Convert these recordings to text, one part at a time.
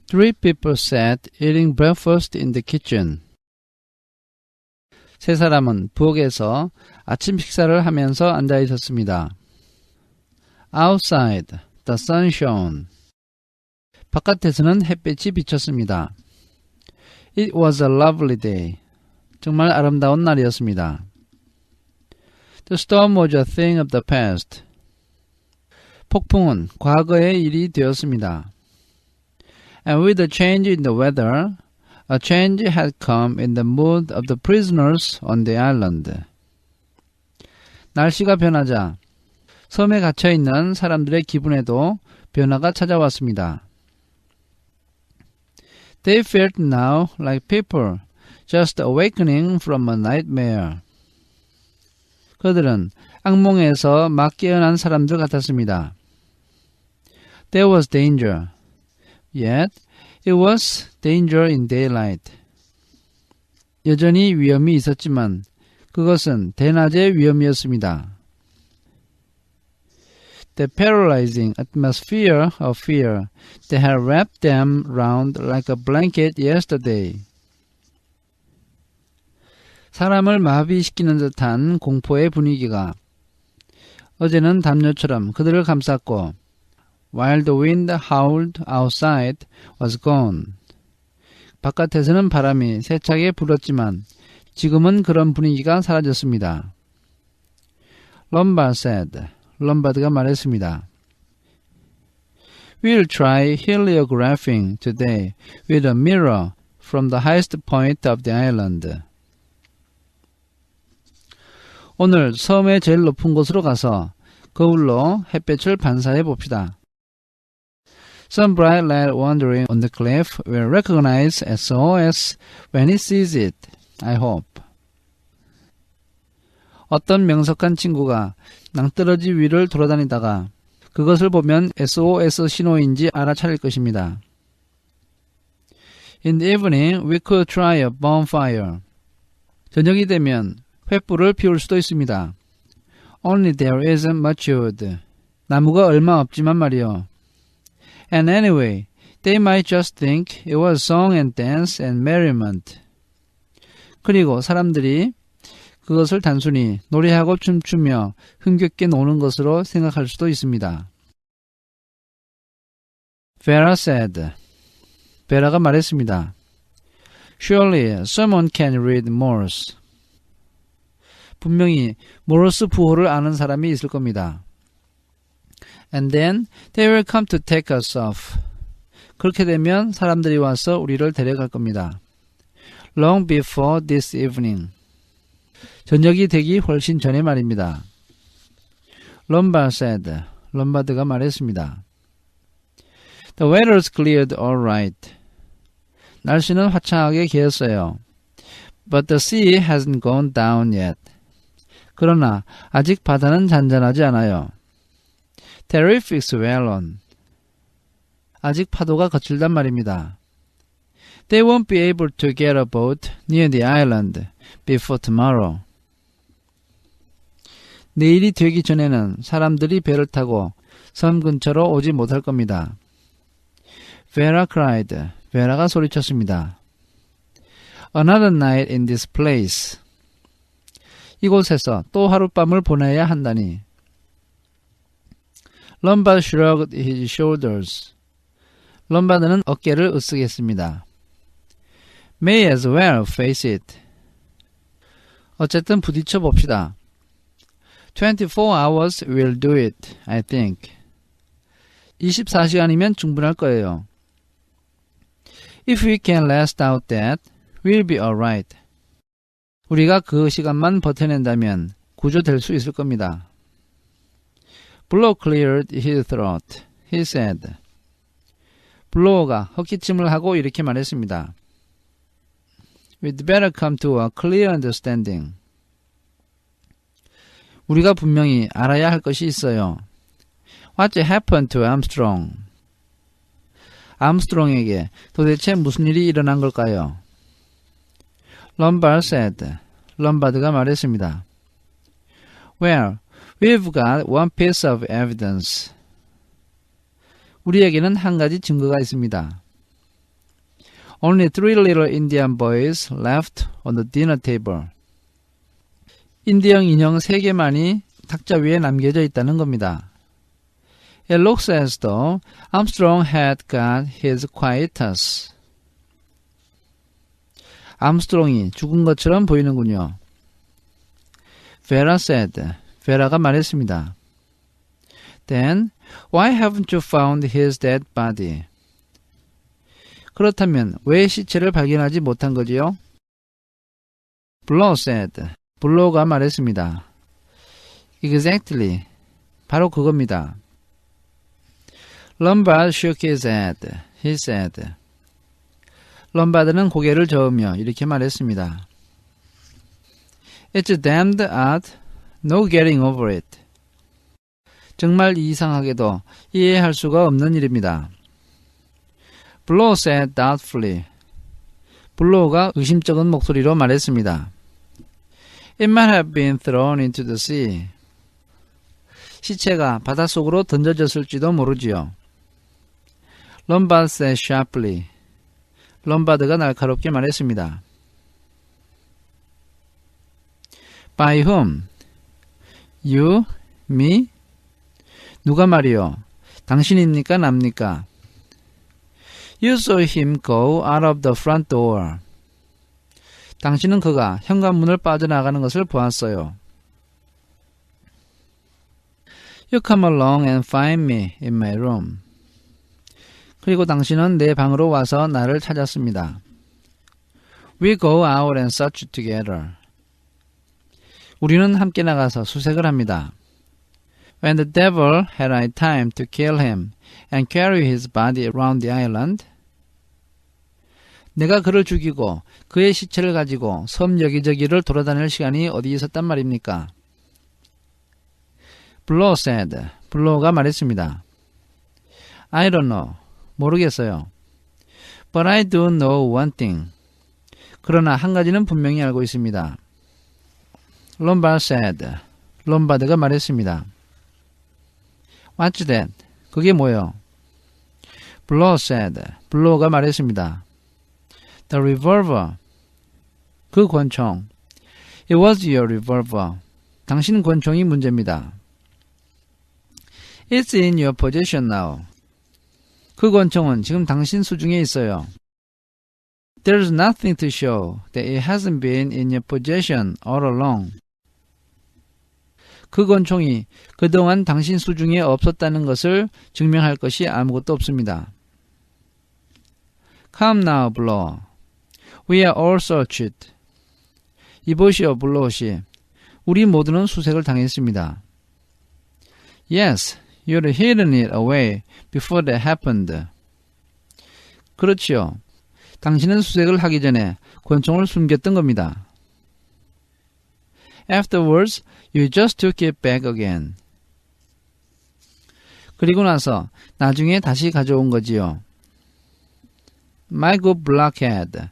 Three people sat eating breakfast in the kitchen. 세 사람은 부엌에서 아침 식사를 하면서 앉아 있었습니다. Outside, the sun shone. 바깥에서는 햇빛이 비쳤습니다. It was a lovely day. 정말 아름다운 날이었습니다. The storm was a thing of the past. 폭풍은 과거의 일이 되었습니다. And with the change in the weather, a change had come in the mood of the prisoners on the island. 날씨가 변하자 섬에 갇혀있는 사람들의 기분에도 변화가 찾아왔습니다. They felt now like people just awakening from a nightmare. 그들은 악몽에서 막 깨어난 사람들 같았습니다. There was danger. Yet, it was danger in daylight. 여전히 위험이 있었지만 그것은 대낮의 위험이었습니다. The paralyzing atmosphere of fear that had wrapped them round like a blanket yesterday. 사람을 마비시키는 듯한 공포의 분위기가 어제는 담요처럼 그들을 감쌌고 while the wind howled outside was gone. 바깥에서는 바람이 세차게 불었지만 지금은 그런 분위기가 사라졌습니다. Lombard said. 럼바드가 말했습니다. We'll try heliographing today with a mirror from the highest point of the island. 오늘 섬의 제일 높은 곳으로 가서 거울로 햇볕을 반사해 봅시다. Some bright lad wandering on the cliff will recognize SOS when he sees it, I hope. 어떤 명석한 친구가 낭떠러지 위를 돌아다니다가 그것을 보면 SOS 신호인지 알아차릴 것입니다. In the evening, we could try a bonfire. 저녁이 되면 횃불을 피울 수도 있습니다. Only there isn't much wood. 나무가 얼마 없지만 말이요. And anyway, they might just think it was song and dance and merriment. 그리고 사람들이 그것을 단순히 노래하고 춤추며 흥겹게 노는 것으로 생각할 수도 있습니다. Vera said. 베라가 말했습니다. Surely someone can read Morse. 분명히 모르스 부호를 아는 사람이 있을 겁니다. And then they will come to take us off. 그렇게 되면 사람들이 와서 우리를 데려갈 겁니다. Long before this evening. 저녁이 되기 훨씬 전에 말입니다. Lombard said. 럼바드가 말했습니다. The weather's cleared all right. 날씨는 화창하게 개었어요. But the sea hasn't gone down yet. 그러나 아직 바다는 잔잔하지 않아요. Terrific swell on. 아직 파도가 거칠단 말입니다. They won't be able to get a boat near the island before tomorrow. 내일이 되기 전에는 사람들이 배를 타고 섬 근처로 오지 못할 겁니다. Vera cried. 베라가 소리쳤습니다. Another night in this place. 이곳에서 또 하룻밤을 보내야 한다니. Lombard shrugged his shoulders. 럼바드는 어깨를 으쓱했습니다. May as well face it. 어쨌든 부딪혀 봅시다. 24 hours will do it, I think. 24시간이면 충분할 거예요. If we can last out that, we'll be alright. 우리가 그 시간만 버텨낸다면 구조될 수 있을 겁니다. Blow cleared his throat. He said. 블로어가 헛기침을 하고 이렇게 말했습니다. We'd better come to a clear understanding. 우리가 분명히 알아야 할 것이 있어요. What happened to Armstrong? 암스트롱에게 도대체 무슨 일이 일어난 걸까요? Lombard said. 럼바드가 말했습니다. Well, we've got one piece of evidence. 우리에게는 한 가지 증거가 있습니다. Only 3 little Indian boys left on the dinner table. 인디언 인형 3개만이 탁자 위에 남겨져 있다는 겁니다. It looks as though Armstrong had got his quietus. 암스트롱이 죽은 것처럼 보이는군요. Vera said. 베라가 말했습니다. Then, why haven't you found his dead body? 그렇다면 왜 시체를 발견하지 못한 거지요? Blow said. 블로우가 말했습니다. Exactly. 바로 그겁니다. Lombard shook his head. He said. 럼바드는 고개를 저으며 이렇게 말했습니다. It's damned odd. No getting over it. 정말 이상하게도 이해할 수가 없는 일입니다. Blow said doubtfully. 블로우가 의심쩍은 목소리로 말했습니다. It might have been thrown into the sea. 시체가 바닷속으로 던져졌을지도 모르지요. Lombard said sharply. 럼바드가 날카롭게 말했습니다. By whom? You? Me? 누가 말이요? 당신입니까? 납니까? You saw him go out of the front door. 당신은 그가 현관문을 빠져나가는 것을 보았어요. You come along and find me in my room. 그리고 당신은 내 방으로 와서 나를 찾았습니다. We go out and search together. 우리는 함께 나가서 수색을 합니다. When the devil had had time to kill him and carry his body around the island, 내가 그를 죽이고 그의 시체를 가지고 섬 여기저기를 돌아다닐 시간이 어디 있었단 말입니까? Blow said. 블로우가 말했습니다. I don't know. 모르겠어요. But I do know one thing. 그러나 한 가지는 분명히 알고 있습니다. Lombard said. 롬바드가 말했습니다. What's that? 그게 뭐요? Blow said. 블로우가 말했습니다. The revolver. 그 권총. It was your revolver. 당신 권총이 문제입니다. It's in your possession now. 그 권총은 지금 당신 수중에 있어요. There's nothing to show that it hasn't been in your possession all along. 그 권총이 그동안 당신 수중에 없었다는 것을 증명할 것이 아무것도 없습니다. Come now, Blow. We are all searched. 이보시오, 블로우씨. 우리 모두는 수색을 당했습니다. Yes, you'd hidden it away before that happened. 그렇지요. 당신은 수색을 하기 전에 권총을 숨겼던 겁니다. Afterwards, you just took it back again. 그리고 나서 나중에 다시 가져온 거지요. My good blockhead.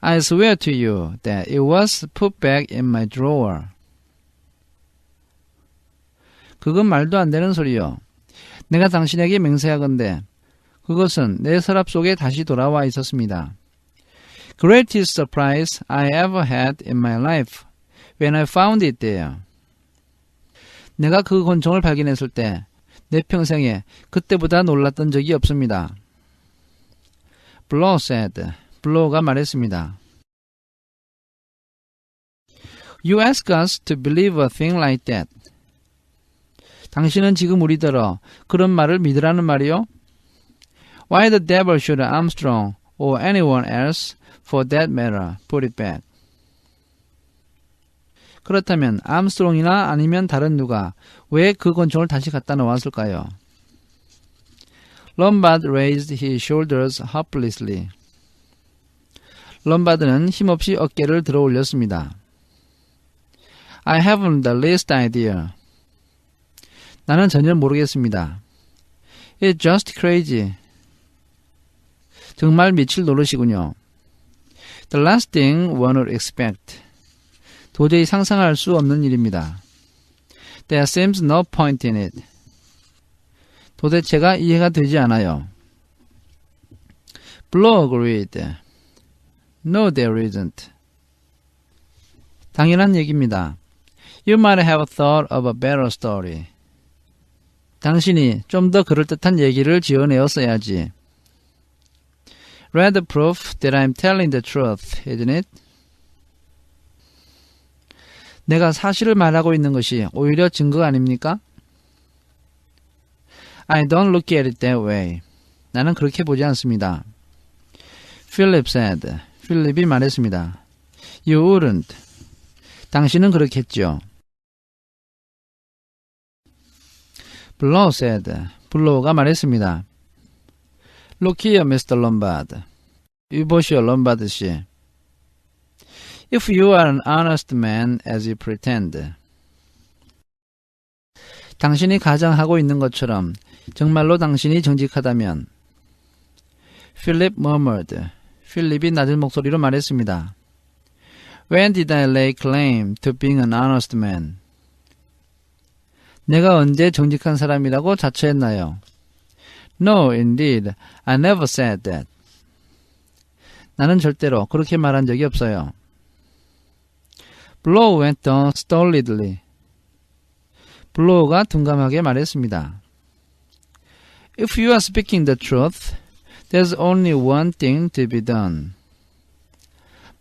I swear to you that it was put back in my drawer. 그건 말도 안 되는 소리요. 내가 당신에게 맹세하건대 그것은 내 서랍 속에 다시 돌아와 있었습니다. Greatest surprise I ever had in my life when I found it there. 내가 그 권총을 발견했을 때 내 평생에 그때보다 놀랐던 적이 없습니다. Blow said. 블로우가 말했습니다. You ask us to believe a thing like that. 당신은 지금 우리더러 그런 말을 믿으라는 말이요? Why the devil should Armstrong or anyone else for that matter put it back? 그렇다면 암스트롱이나 아니면 다른 누가 왜 그 권총을 다시 갖다 놓았을까요? Lombard raised his shoulders helplessly. 럼바드는 힘없이 어깨를 들어 올렸습니다. I haven't the least idea. 나는 전혀 모르겠습니다. It's just crazy. 정말 미칠 노릇이군요. The last thing one would expect. 도저히 상상할 수 없는 일입니다. There seems no point in it. 도대체가 이해가 되지 않아요. Blow agreed. No, there isn't. 당연한 얘기입니다. You might have thought of a better story. 당신이 좀 더 그럴듯한 얘기를 지어내었어야지. Read proof that I'm telling the truth, isn't it? 내가 사실을 말하고 있는 것이 오히려 증거 아닙니까? I don't look at it that way. 나는 그렇게 보지 않습니다. Philip said. 필립이 말했습니다. You wouldn't. 당신은 그렇겠죠. Blow said. 블로우가 말했습니다. Look here, Mr. Lombard. 이보시오, 롬바드 씨. If you are an honest man as you pretend. 당신이 가정하고 있는 것처럼 정말로 당신이 정직하다면. Philip murmured. 필립이 낮은 목소리로 말했습니다. When did I lay claim to being an honest man? 내가 언제 정직한 사람이라고 자처했나요? No, indeed. I never said that. 나는 절대로 그렇게 말한 적이 없어요. Blow went on stolidly. 블로우가 둔감하게 말했습니다. If you are speaking the truth, there's only one thing to be done.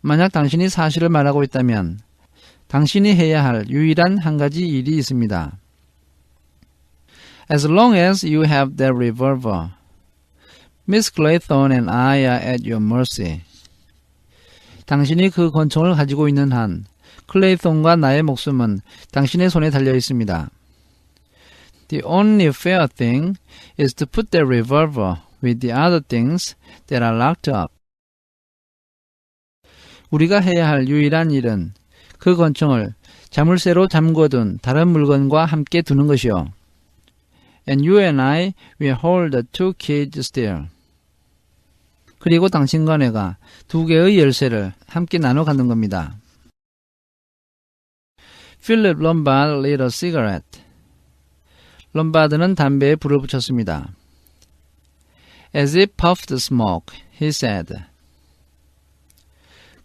만약 당신이 사실을 말하고 있다면 당신이 해야 할 유일한 한 가지 일이 있습니다. As long as you have that revolver, Miss Clayton and I are at your mercy. 당신이 그 권총을 가지고 있는 한 클레이톤과 나의 목숨은 당신의 손에 달려 있습니다. The only fair thing is to put that revolver with the other things that are locked up. 우리가 해야 할 유일한 일은 그 권총을 자물쇠로 잠궈둔 다른 물건과 함께 두는 것이요. And you and I will hold the two keys still. 그리고 당신과 내가 두 개의 열쇠를 함께 나눠 갖는 겁니다. Philip Lombard lit a cigarette. 롬바드는 담배에 불을 붙였습니다. As he puffed smoke, he said.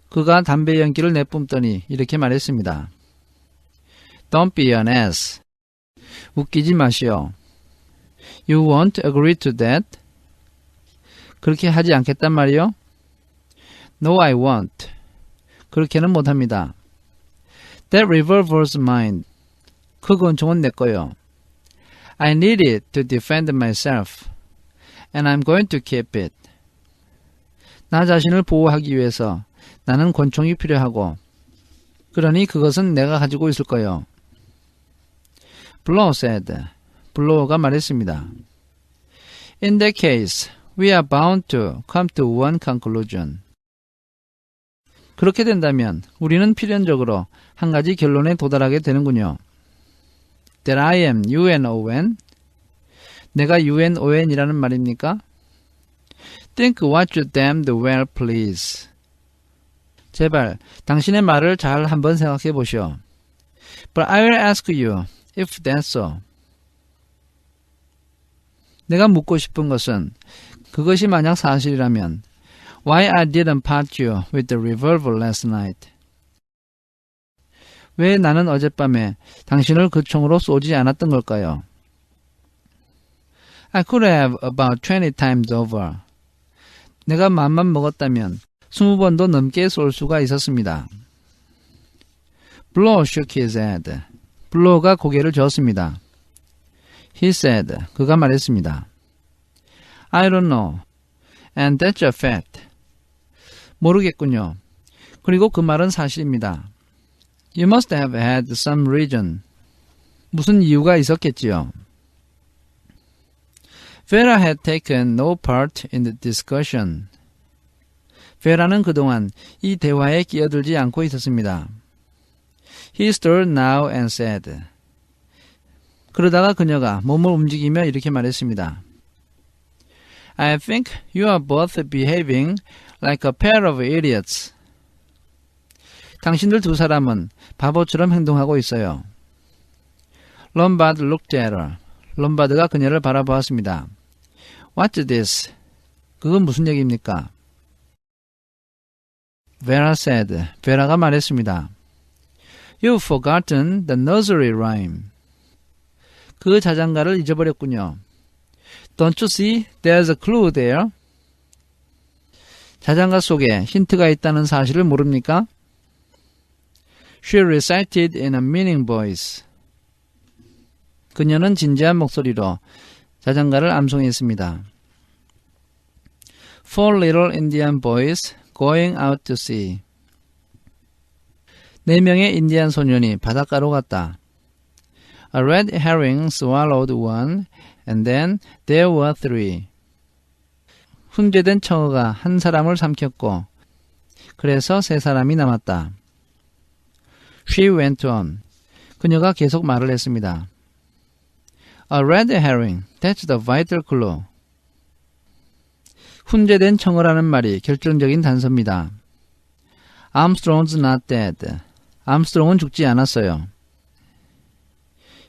그가 담배 연기를 내뿜더니 이렇게 말했습니다. Don't be an ass. 웃기지 마시오. You won't agree to that? 그렇게 하지 않겠단 말이요? No, I won't. 그렇게는 못합니다. That revolver's mine. 그 권총은 내 거요. I need it to defend myself, and I'm going to keep it. 나 자신을 보호하기 위해서 나는 권총이 필요하고, 그러니 그것은 내가 가지고 있을 거요. Blow said. 블로우가 말했습니다. In that case, we are bound to come to one conclusion. 그렇게 된다면 우리는 필연적으로 한 가지 결론에 도달하게 되는군요. That I am UNON? 내가 UNON이라는 말입니까? Think what you damned well, please. 제발 당신의 말을 잘 한번 생각해 보시오. But I will ask you, if that's so. 내가 묻고 싶은 것은 그것이 만약 사실이라면 Why I didn't part you with the revolver last night? 왜 나는 어젯밤에 당신을 그 총으로 쏘지 않았던 걸까요? I could have about 20 times over. 내가 맘만 먹었다면 20번도 넘게 쏠 수가 있었습니다. Blow shook his head. 블로우가 고개를 저었습니다. He said. 그가 말했습니다. I don't know. And that's a fact. 모르겠군요. 그리고 그 말은 사실입니다. You must have had some reason. 무슨 이유가 있었겠지요. Vera had taken no part in the discussion. 베라는 그동안 이 대화에 끼어들지 않고 있었습니다. He stirred now and said. 그러다가 그녀가 몸을 움직이며 이렇게 말했습니다. I think you are both behaving like a pair of idiots. 당신들 두 사람은 바보처럼 행동하고 있어요. Lombard looked at her. 롬바드가 그녀를 바라보았습니다. What's this? 그건 무슨 얘기입니까? Vera said. Vera가 말했습니다. You've forgotten the nursery rhyme. 그 자장가를 잊어버렸군요. Don't you see there's a clue there? 자장가 속에 힌트가 있다는 사실을 모릅니까? She recited in a meaning voice. 그녀는 진지한 목소리로 자장가를 암송했습니다. Four little Indian boys going out to sea. 4명의 인디안 소년이 바닷가로 갔다. A red herring swallowed one, and then there were 3. 훈제된 청어가 한 사람을 삼켰고, 그래서 3사람이 남았다. She went on. 그녀가 계속 말을 했습니다. A red herring, that's the vital clue. 훈제된 청어라는 말이 결정적인 단서입니다. Armstrong's not dead. 암스트롱은 죽지 않았어요.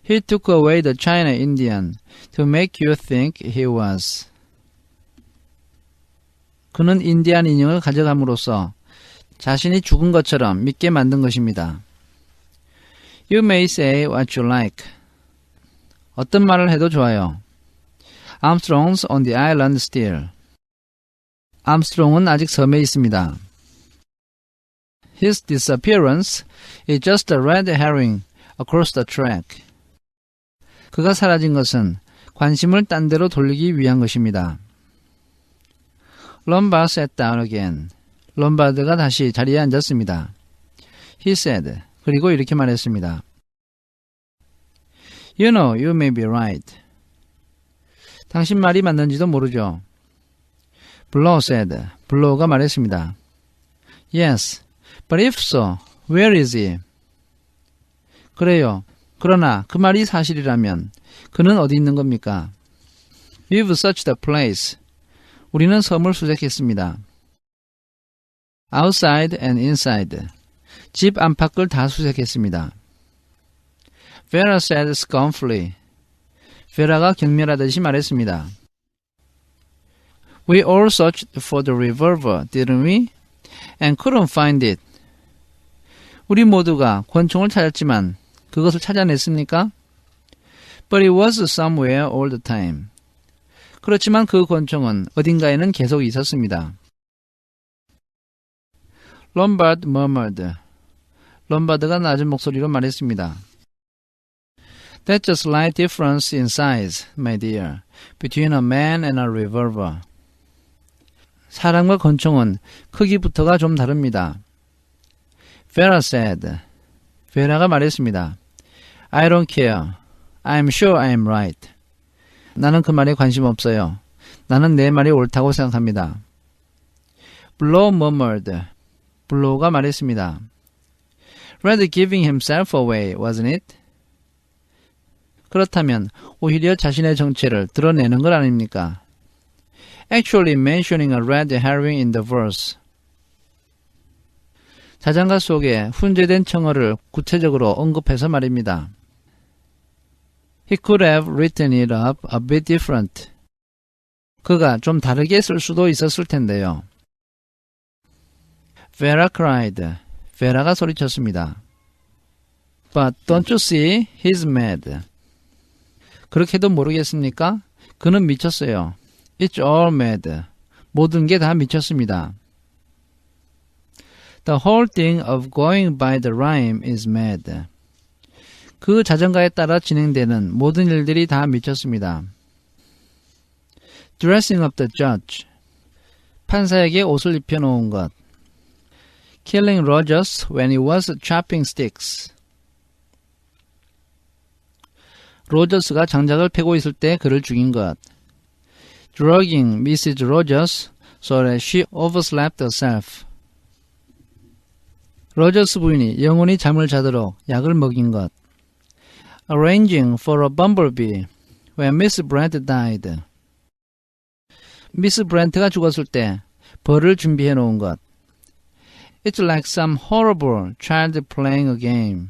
He took away the China Indian to make you think he was. 그는 인디안 인형을 가져감으로써 자신이 죽은 것처럼 믿게 만든 것입니다. You may say what you like. 어떤 말을 해도 좋아요. Armstrong's on the island still. 암스트롱은 아직 섬에 있습니다. His disappearance is just a red herring across the track. 그가 사라진 것은 관심을 딴 데로 돌리기 위한 것입니다. Lombard sat down again. 롬바드가 다시 자리에 앉았습니다. He said. 그리고 이렇게 말했습니다. You know, you may be right. 당신 말이 맞는지도 모르죠. Blow said. 블로우가 말했습니다. Yes, but if so, where is he? 그래요. 그러나 그 말이 사실이라면 그는 어디 있는 겁니까? We've searched the place. 우리는 섬을 수색했습니다. Outside and inside. 집 안팎을 다 수색했습니다. Vera said scornfully. 베라가 경멸하듯이 말했습니다. We all searched for the revolver, didn't we? And couldn't find it. 우리 모두가 권총을 찾았지만 그것을 찾아냈습니까? But it was somewhere all the time. 그렇지만 그 권총은 어딘가에는 계속 있었습니다. Lombard murmured. 롬바드가 낮은 목소리로 말했습니다. That's a slight difference in size, my dear, between a man and a revolver. 사람과 권총은 크기부터가 좀 다릅니다. Vera said. 베라가 말했습니다. I don't care. I'm sure I'm right. 나는 그 말에 관심 없어요. 나는 내 말이 옳다고 생각합니다. Blow murmured. 블로우가 말했습니다. Rather giving himself away, wasn't it? 그렇다면 오히려 자신의 정체를 드러내는 것 아닙니까? Actually mentioning a red herring in the verse. 자장가 속에 훈제된 청어를 구체적으로 언급해서 말입니다. He could have written it up a bit different. 그가 좀 다르게 쓸 수도 있었을 텐데요. Vera cried. 베라가 소리쳤습니다. But don't you see? He's mad. 그렇게도 모르겠습니까? 그는 미쳤어요. It's all mad. 모든 게 다 미쳤습니다. The whole thing of going by the rhyme is mad. 그 자전가에 따라 진행되는 모든 일들이 다 미쳤습니다. Dressing up the judge. 판사에게 옷을 입혀놓은 것. Killing Rogers when he was chopping sticks. 로저스가 장작을 패고 있을 때 그를 죽인 것. Drugging Mrs. Rogers so that she overslept herself. 로저스 부인이 영원히 잠을 자도록 약을 먹인 것. Arranging for a bumblebee when Miss Brent died. 미스 브렌트가 죽었을 때 벌을 준비해 놓은 것. It's like some horrible child playing a game.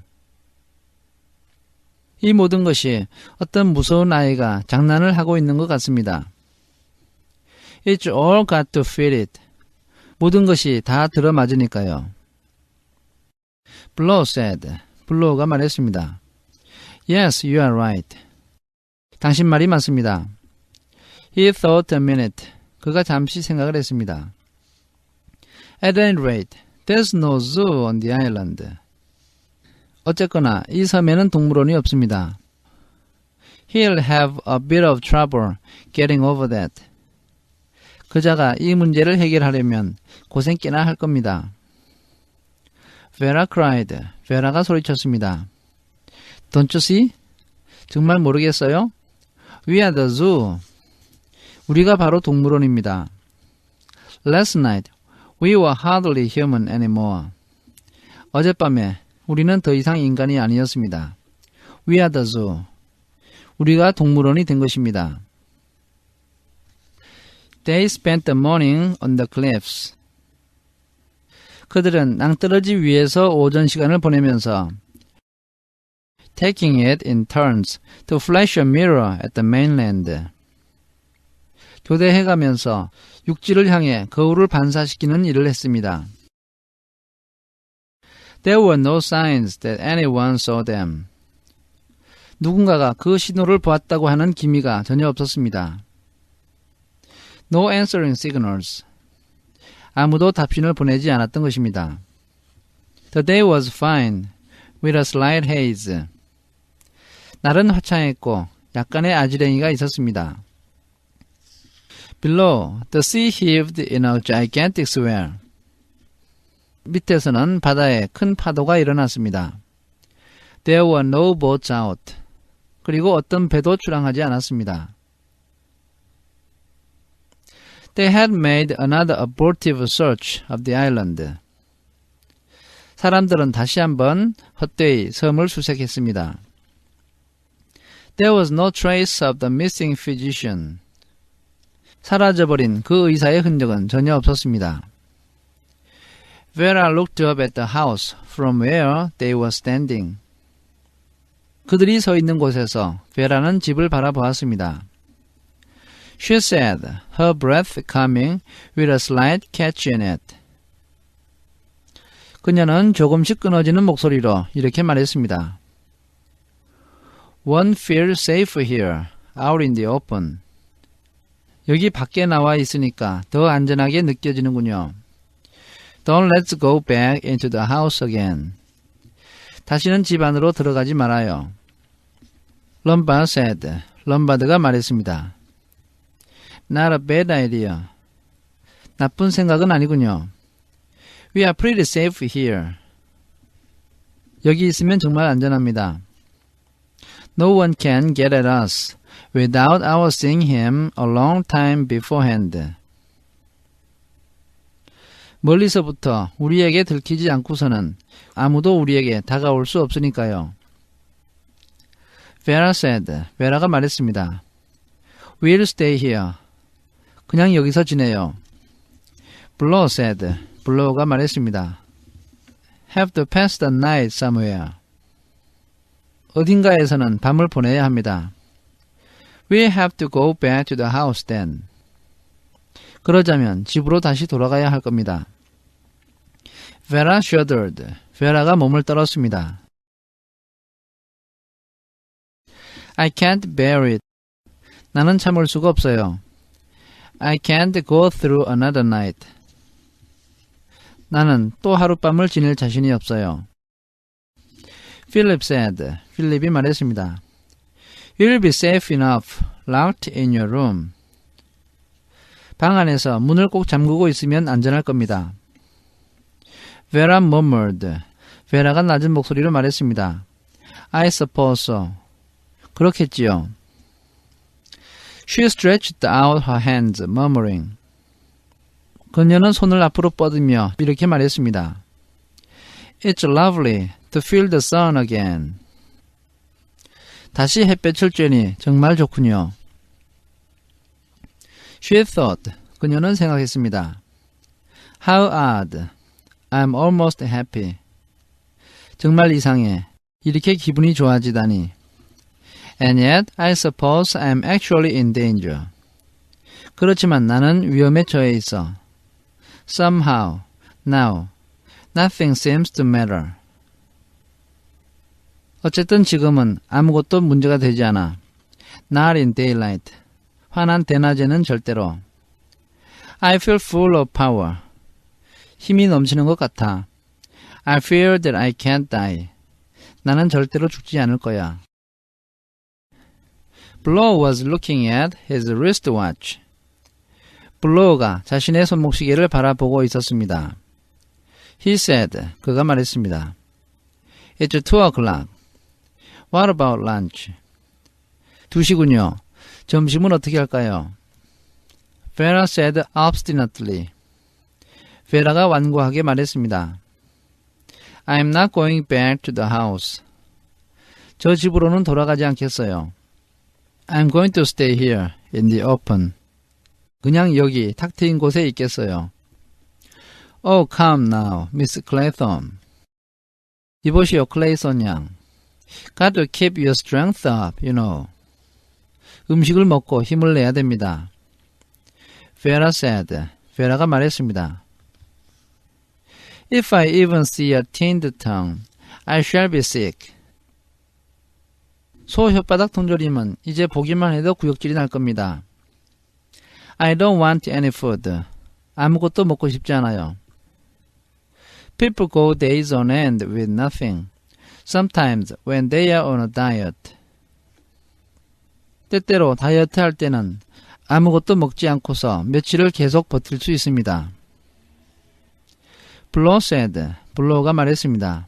이 모든 것이 어떤 무서운 아이가 장난을 하고 있는 것 같습니다. It's all got to fit it. 모든 것이 다 들어맞으니까요. Blow said. 블로우가 말했습니다. Yes, you are right. 당신 말이 맞습니다. He thought a minute. 그가 잠시 생각을 했습니다. At any rate, there's no zoo on the island. 어쨌거나 이 섬에는 동물원이 없습니다. He'll have a bit of trouble getting over that. 그자가 이 문제를 해결하려면 고생 꽤나 할 겁니다. Vera cried. 베라가 소리쳤습니다. Don't you see? 정말 모르겠어요? We are the zoo. 우리가 바로 동물원입니다. Last night, we were hardly human anymore. 어젯밤에 우리는 더 이상 인간이 아니었습니다. We are the zoo. 우리가 동물원이 된 것입니다. They spent the morning on the cliffs. 그들은 낭떠러지 위에서 오전 시간을 보내면서 taking it in turns to flash a mirror at the mainland. 교대해가면서 육지를 향해 거울을 반사시키는 일을 했습니다. There were no signs that anyone saw them. 누군가가 그 신호를 보았다고 하는 기미가 전혀 없었습니다. No answering signals. 아무도 답신을 보내지 않았던 것입니다. The day was fine, with a slight haze. 날은 화창했고 약간의 아지랭이가 있었습니다. Below, the sea heaved in a gigantic swell. 밑에서는 바다에 큰 파도가 일어났습니다. There were no boats out. 그리고 어떤 배도 출항하지 않았습니다. They had made another abortive search of the island. 사람들은 다시 한번 헛되이 섬을 수색했습니다. There was no trace of the missing physician. 사라져버린 그 의사의 흔적은 전혀 없었습니다. Vera looked up at the house from where they were standing. 그들이 서 있는 곳에서 베라는 집을 바라보았습니다. She said, her breath coming with a slight catch in it. 그녀는 조금씩 끊어지는 목소리로 이렇게 말했습니다. One feels safe here, out in the open. 여기 밖에 나와 있으니까 더 안전하게 느껴지는군요. Don't let's go back into the house again. 다시는 집 안으로 들어가지 말아요. Lombard said. 럼바드가 말했습니다. Not a bad idea. 나쁜 생각은 아니군요. We are pretty safe here. 여기 있으면 정말 안전합니다. No one can get at us without our seeing him a long time beforehand. 멀리서부터 우리에게 들키지 않고서는 아무도 우리에게 다가올 수 없으니까요. Vera said. 베라가 말했습니다. We'll stay here. 그냥 여기서 지내요. Blow said. 블로우가 말했습니다. Have to pass the night somewhere. 어딘가에서는 밤을 보내야 합니다. We'll have to go back to the house then. 그러자면 집으로 다시 돌아가야 할 겁니다. Vera shuddered. 베라가 몸을 떨었습니다. I can't bear it. 나는 참을 수가 없어요. I can't go through another night. 나는 또 하룻밤을 지낼 자신이 없어요. Philip said. 필립이 말했습니다. You'll be safe enough locked in your room. 방 안에서 문을 꼭 잠그고 있으면 안전할 겁니다. Vera murmured. 베라가 낮은 목소리로 말했습니다. I suppose so. 그렇겠지요. She stretched out her hands, murmuring. 그녀는 손을 앞으로 뻗으며 이렇게 말했습니다. It's lovely to feel the sun again. 다시 햇볕을 쬐니 정말 좋군요. She thought. 그녀는 생각했습니다. How odd. I'm almost happy. 정말 이상해. 이렇게 기분이 좋아지다니. And yet, I suppose I'm actually in danger. 그렇지만 나는 위험에 처해 있어. somehow, now, nothing seems to matter. 어쨌든 지금은 아무것도 문제가 되지 않아. Not in daylight. 환한 대낮에는 절대로. I feel full of power. 힘이 넘치는 것 같아. I fear that I can't die. 나는 절대로 죽지 않을 거야. Blow was looking at his wristwatch. 블로우가 자신의 손목시계를 바라보고 있었습니다. He said, 그가 말했습니다. It's 2 o'clock. What about lunch? 2시군요. 점심은 어떻게 할까요? Vera said obstinately. 베라가 완고하게 말했습니다. I'm not going back to the house. 저 집으로는 돌아가지 않겠어요. I'm going to stay here in the open. 그냥 여기 탁 트인 곳에 있겠어요. Oh, come now, Miss Clayton. 이보시오, 클레이선 양. Got to keep your strength up, you know. 음식을 먹고 힘을 내야 됩니다. Vera said. 베라가 말했습니다. If I even see a tinned tongue, I shall be sick. 소 혓바닥 통조림은 이제 보기만 해도 구역질이 날 겁니다. I don't want any food. 아무것도 먹고 싶지 않아요. People go days on end with nothing. Sometimes when they are on a diet. 때때로 다이어트 할 때는 아무것도 먹지 않고서 며칠을 계속 버틸 수 있습니다. Blow said. 블로우가 말했습니다.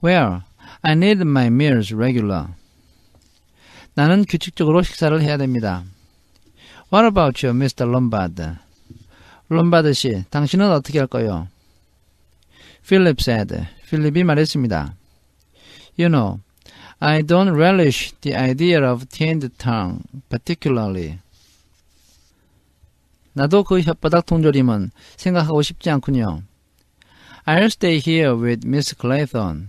Well, I need my meals regular. 나는 규칙적으로 식사를 해야 됩니다. What about you, Mr. Lombard? 롬바드 씨, 당신은 어떻게 할까요? Philip said. 필립이 말했습니다. You know, I don't relish the idea of tinned tongue, particularly. 나도 그 혓바닥 통조림은 생각하고 싶지 않군요. I'll stay here with Miss Clayton.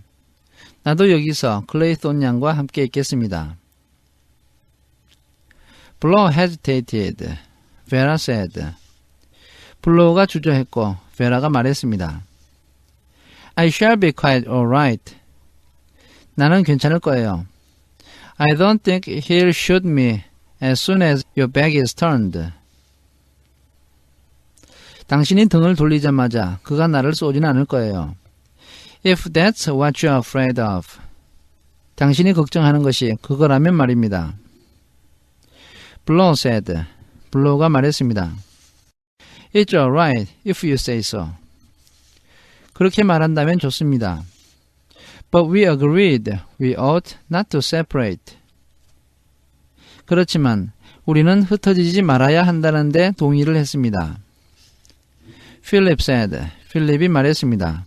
나도 여기서 클레이톤 양과 함께 있겠습니다. Blow hesitated. Vera said. 블로우가 주저했고 베라가 말했습니다. I shall be quite alright. 나는 괜찮을 거예요. I don't think he'll shoot me as soon as your back is turned. 당신이 등을 돌리자마자 그가 나를 쏘지는 않을 거예요. If that's what you're afraid of. 당신이 걱정하는 것이 그거라면 말입니다. Blow said. 블로우가 말했습니다. It's alright if you say so. 그렇게 말한다면 좋습니다. But we agreed we ought not to separate. 그렇지만 우리는 흩어지지 말아야 한다는데 동의를 했습니다. Philip said. 필립이 말했습니다.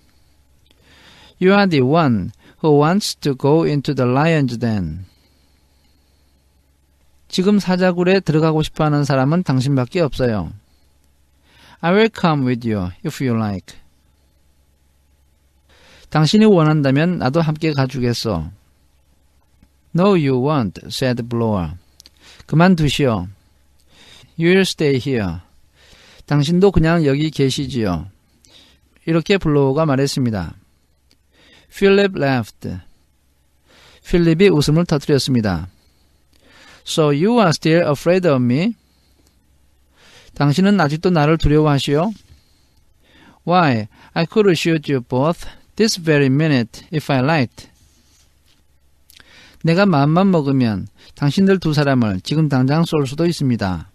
You are the one who wants to go into the lion's den. 지금 사자굴에 들어가고 싶어하는 사람은 당신밖에 없어요. I will come with you if you like. 당신이 원한다면 나도 함께 가주겠소. No, you won't, said Blower. 그만두시오. You'll stay here. 당신도 그냥 여기 계시지요. 이렇게 블로우가 말했습니다. Philip laughed. 필립이 웃음을 터뜨렸습니다. So you are still afraid of me? 당신은 아직도 나를 두려워하시오? Why, I could shoot you both this very minute if I liked. 내가 마음만 먹으면 당신들 두 사람을 지금 당장 쏠 수도 있습니다.